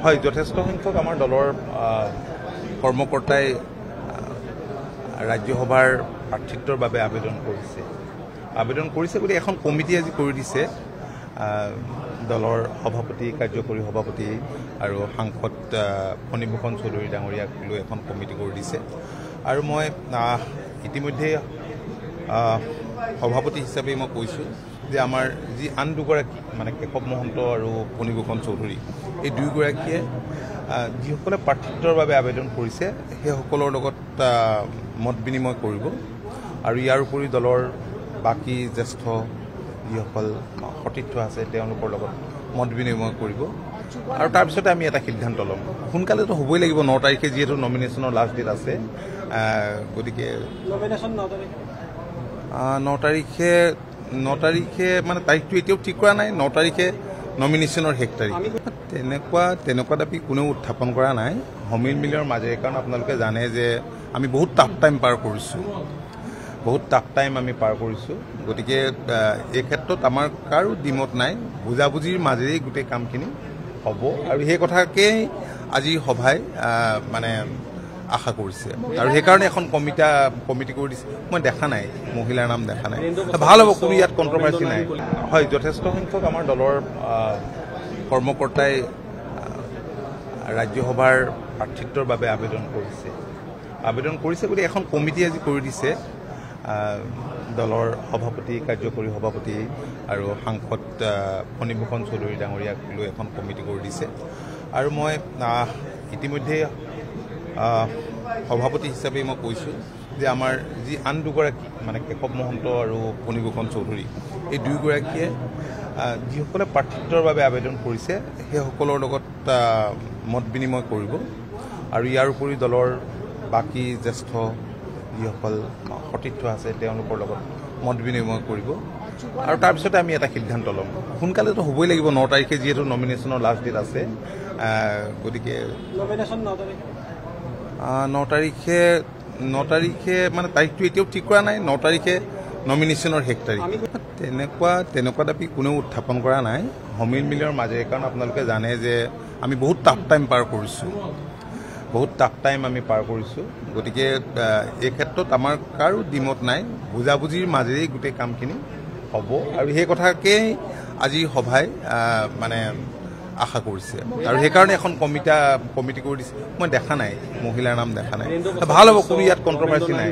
হয় যথেষ্ট সংখ্যক আমাৰ দলৰ কৰ্মকৰ্তাই ৰাজ্যসভাৰ প্ৰাৰ্থিত্বৰ বাবে আবেদন কৰিছে বুলি এখন কমিটি আজি কৰি দিছে দলৰ সভাপতি কাৰ্যকৰী সভাপতি আৰু সাংসদ ফণীভূষণ চৌধুৰী ডাঙৰীয়াক লৈ এখন কমিটি কৰি দিছে আৰু মই ইতিমধ্যে সভাপতি হিচাপে মই কৈছোঁ যে আমাৰ যি আন দুগৰাকী মানে কেশৱ মহন্ত আৰু ফণীভূষণ চৌধুৰী এই দুয়োগৰাকীয়ে যিসকলে প্ৰাৰ্থিত্বৰ বাবে আবেদন কৰিছে সেইসকলৰ লগত মত বিনিময় কৰিব আৰু ইয়াৰ উপৰি দলৰ বাকী জ্যেষ্ঠ যিসকল সতীৰ্থ আছে তেওঁলোকৰ লগত মত বিনিময় কৰিব আৰু তাৰপিছতে আমি এটা সিদ্ধান্ত ল'ম সোনকালেতো হ'বই লাগিব 9 তাৰিখে যিহেতু নমিনেশ্যনৰ লাষ্ট ডেট আছে গতিকে 9 তাৰিখে মানে তাৰিখটো এতিয়াও ঠিক কৰা নাই 9 তাৰিখে নমিনেশ্যনৰ শেষ তাৰিখ তেনেকুৱা দাবী কোনেও উত্থাপন কৰা নাই সমিল মিলৰ মাজেৰে কাৰণ আপোনালোকে জানে যে আমি বহুত টাফ টাইম পাৰ কৰিছোঁ গতিকে এই ক্ষেত্ৰত আমাৰ কাৰো দ্বিমত নাই বুজাবুজিৰ মাজেৰেই গোটেই কামখিনি হ'ব আৰু সেই কথাকেই আজি সভাই মানে আশা কৰিছে আৰু সেইকাৰণে এখন কমিটি কৰি দিছে মই দেখা নাই মহিলাৰ নাম দেখা নাই ভাল হ'ব কোনো ইয়াত কণ্ট্ৰভাৰ্চি নাই হয় যথেষ্ট সংখ্যক আমাৰ দলৰ কৰ্মকৰ্তাই ৰাজ্যসভাৰ প্ৰাৰ্থিত্বৰ বাবে আবেদন কৰিছে বুলি এখন কমিটি আজি কৰি দিছে দলৰ সভাপতি কাৰ্যকৰী সভাপতি আৰু সাংসদ ফণীভূষণ চৌধুৰী ডাঙৰীয়াক লৈ এখন কমিটি কৰি দিছে আৰু মই ইতিমধ্যে সভাপতি হিচাপে মই কৈছোঁ যে আমাৰ যি আন দুগৰাকী মানে কেশৱ মহন্ত আৰু ফণীভূষণ চৌধুৰী এই দুয়োগৰাকীয়ে যিসকলে প্ৰাৰ্থিত্বৰ বাবে আবেদন কৰিছে সেইসকলৰ লগত মত বিনিময় কৰিব আৰু ইয়াৰ উপৰি দলৰ বাকী জ্যেষ্ঠ যিসকল সতীৰ্থ আছে তেওঁলোকৰ লগত মত বিনিময় কৰিব আৰু তাৰপিছতে আমি এটা সিদ্ধান্ত ল'ম সোনকালেতো হ'বই লাগিব 9 তাৰিখে যিহেতু নমিনেশ্যনৰ লাষ্ট ডেট আছে গতিকে 9 তাৰিখে মানে তাৰিখটো এতিয়াও ঠিক কৰা নাই 9 তাৰিখে নমিনেশ্যনৰ শেষ তাৰিখ তেনেকুৱা দাবী কোনেও উত্থাপন কৰা নাই সমিল মিলৰ মাজেৰে কাৰণ আপোনালোকে জানে যে আমি বহুত টাফ টাইম আমি পাৰ কৰিছোঁ গতিকে এই ক্ষেত্ৰত আমাৰ কাৰো দ্বিমত নাই বুজাবুজিৰ মাজেৰেই গোটেই কামখিনি হ'ব আৰু সেই কথাকেই আজি সভাই মানে আশা কৰিছে আৰু সেইকাৰণে এখন কমিটি কৰি দিছে মই দেখা নাই মহিলাৰ নাম দেখা নাই ভাল হ'ব কোনো ইয়াত কণ্ট্ৰভাৰ্চি নাই